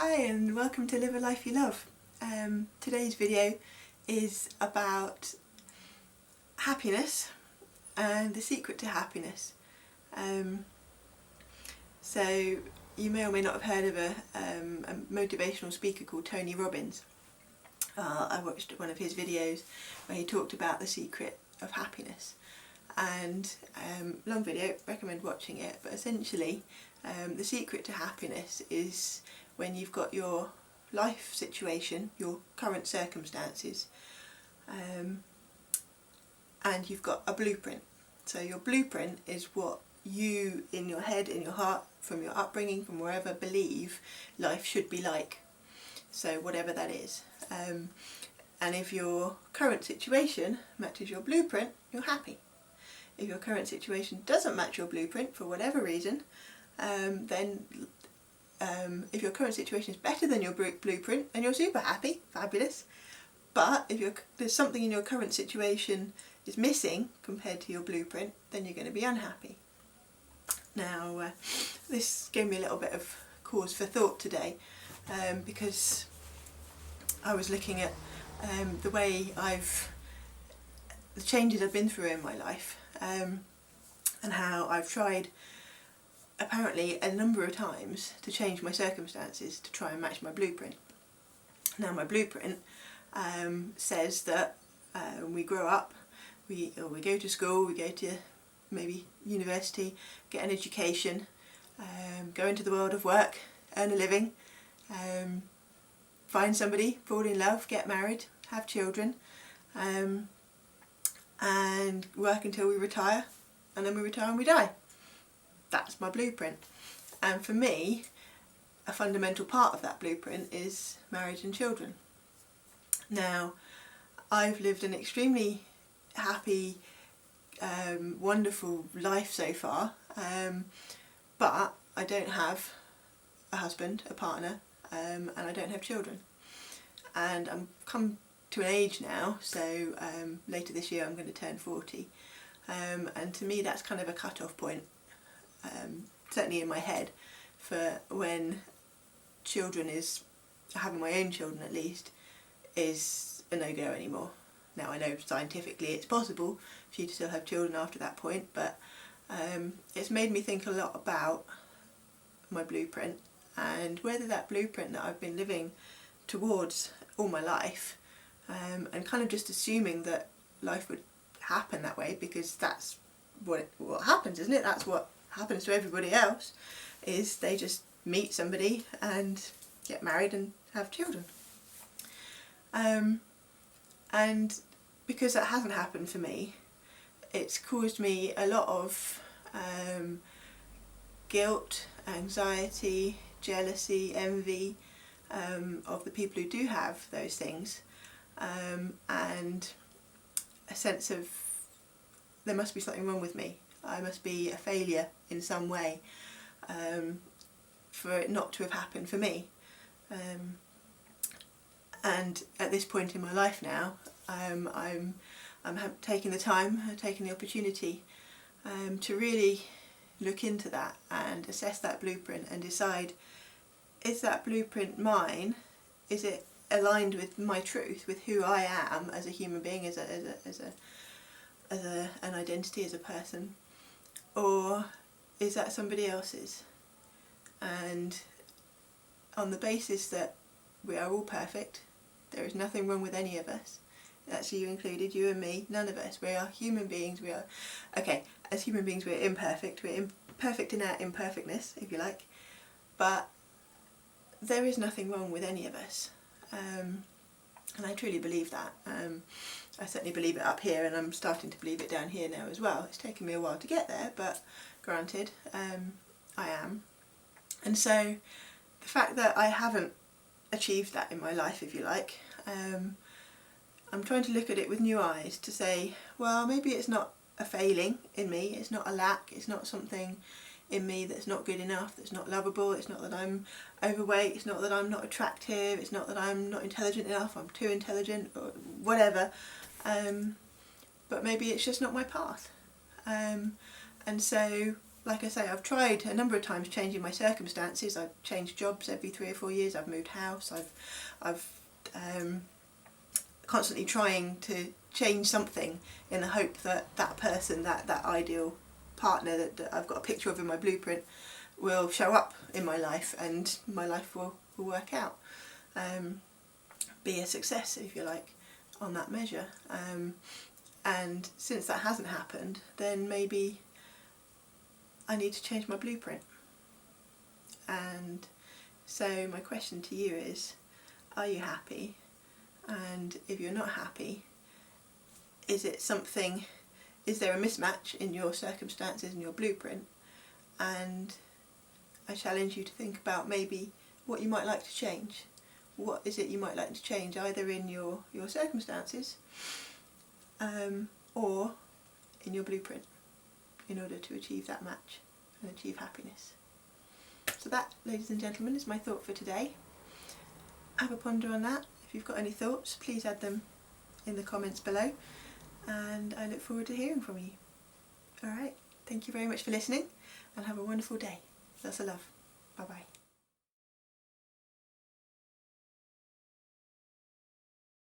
Hi and welcome to Live a Life You Love. Today's video is about happiness and the secret to happiness. So you may or may not have heard of a motivational speaker called Tony Robbins. I watched one of his videos where he talked about the secret of happiness, and long video, recommend watching it, but essentially the secret to happiness is when you've got your life situation, your current circumstances, and you've got a blueprint. So your blueprint is what you, in your head, in your heart, from your upbringing, from wherever, believe life should be like. So whatever that is. And if your current situation matches your blueprint, you're happy. If your current situation doesn't match your blueprint for whatever reason, then if your current situation is better than your blueprint, then you're super happy, fabulous. But if there's something in your current situation is missing compared to your blueprint, then you're going to be unhappy. Now, this gave me a little bit of cause for thought today, because I was looking at the changes I've been through in my life, and how I've tried apparently a number of times to change my circumstances to try and match my blueprint. Now my blueprint says that we grow up, we go to school, we go to maybe university, get an education, go into the world of work, earn a living, find somebody, fall in love, get married, have children, and work until we retire, and then we retire and we die. That's my blueprint. And for me, a fundamental part of that blueprint is marriage and children. Now, I've lived an extremely happy, wonderful life so far, but I don't have a husband, a partner, and I don't have children. And I'm come to an age now, so later this year I'm going to turn 40, and to me that's kind of a cut-off point, certainly in my head, for when having my own children at least, is a no-go anymore. Now I know scientifically it's possible for you to still have children after that point, but it's made me think a lot about my blueprint, and whether that blueprint that I've been living towards all my life, and kind of just assuming that life would happen that way because that's what happens, isn't it? That's what happens to everybody else, is they just meet somebody and get married and have children. And because that hasn't happened for me, it's caused me a lot of guilt, anxiety, jealousy, envy of the people who do have those things, and a sense of there must be something wrong with me. I must be a failure in some way for it not to have happened for me. And at this point in my life now, I'm taking the time, taking the opportunity to really look into that and assess that blueprint and decide, is that blueprint mine? Is it aligned with my truth, with who I am as a human being, as an identity, as a person? Or is that somebody else's? And on the basis that we are all perfect, there is nothing wrong with any of us, that's you included, you and me, none of us, we are human beings, as human beings we're imperfect, we're imperfect in our imperfectness, if you like, but there is nothing wrong with any of us, and I truly believe that. I certainly believe it up here, and I'm starting to believe it down here now as well. It's taken me a while to get there, but granted, I am. And so the fact that I haven't achieved that in my life, if you like, I'm trying to look at it with new eyes to say, well, maybe it's not a failing in me, it's not a lack, it's not something in me that's not good enough, that's not lovable, it's not that I'm overweight, it's not that I'm not attractive, it's not that I'm not intelligent enough, I'm too intelligent, or whatever, but maybe it's just not my path. And so like I say, I've tried a number of times changing my circumstances. I've changed jobs every 3 or 4 years. I've moved house. I've constantly trying to change something in the hope that that person, that ideal partner that I've got a picture of in my blueprint, will show up in my life and my life will work out, be a success, if you like, on that measure. And since that hasn't happened, then maybe I need to change my blueprint. And so my question to you is, are you happy? And if you're not happy, is there a mismatch in your circumstances and your blueprint? And I challenge you to think about maybe what you might like to change. What is it you might like to change, either in your circumstances or in your blueprint, in order to achieve that match and achieve happiness. So that, ladies and gentlemen, is my thought for today. Have a ponder on that. If you've got any thoughts, please add them in the comments below, and I look forward to hearing from you. Alright, thank you very much for listening, and have a wonderful day. Lots of love. Bye bye.